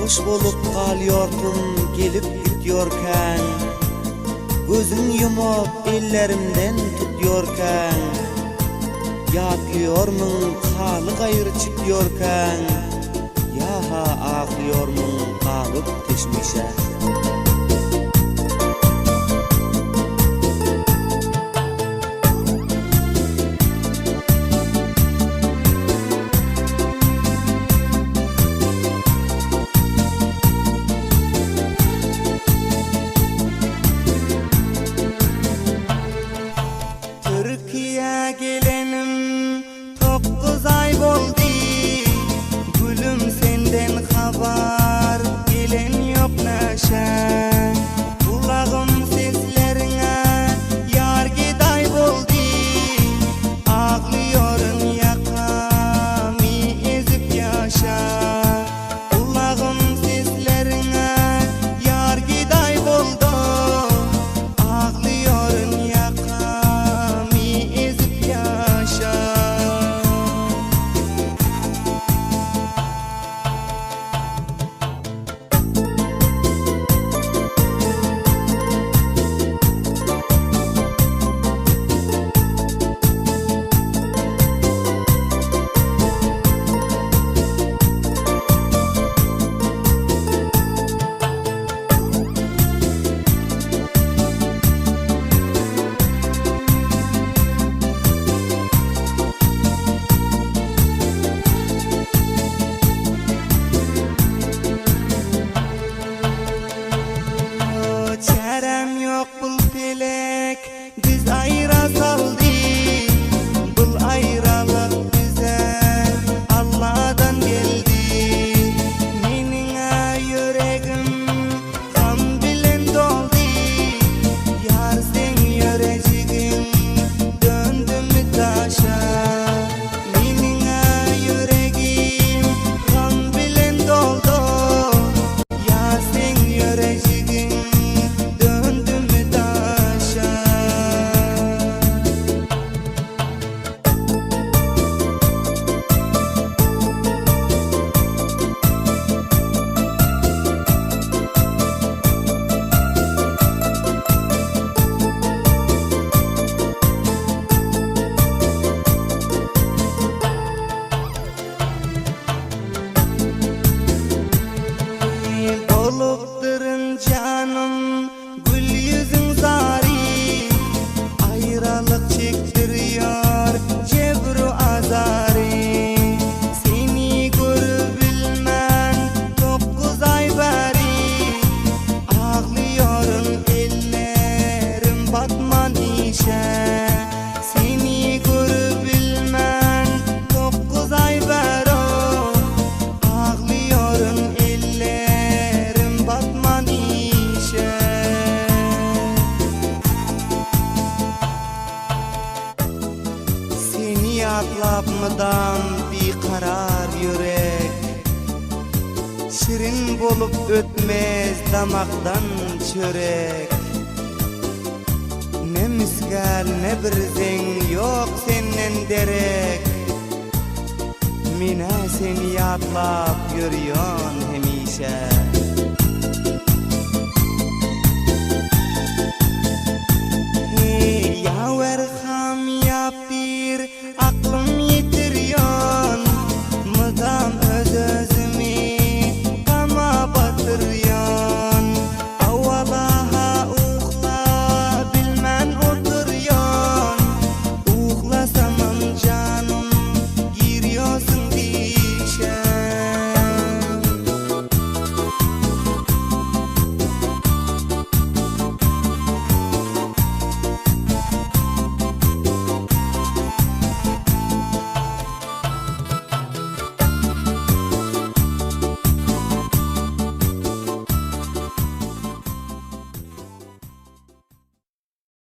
Kuş bolup kalıyordum gelip gidiyorken, gözün yumup ellerimden tutuyorken, yatlıyormun kalı gayrı çıkıyorken, yaha ağlıyormun kalıp düşmüşe. Türkiye gelenim 9 ay boldu, gülüm senden haber gelen yok neşe. Kulağım seslerine yar giday boldu, ağlıyorsun yakamı ezip yaşa. Kulağım seslerine yar giday boldu, ağlıyorsun yakamı ezip yaşa. Çarem yok bul felek biz ayra saldı, bul ayrılık bize Allah'tan geldi. Menine yüreğim kan bilen doldu, yar sen yüreğin döndü mü taşa. Menine yüreğim kan bilen doldu, yar sen yüreğin olup durun canım gül yüzün zari, ayrılık çektiriyor cebru azari. Seni görüp bilmem 9 ay beri, ağlıyorsun ellerim batman işe. Seni görüp bilmem 9 ay beri, ağlıyorsun ellerim batman işe. Seni yatlapmadan bir karar yürek, şirin bolup ötmez damaktan çörek. Ne misgal ne bir zen yok senden derek, mine seni yatlap yürüyon hemişe. Hey yaver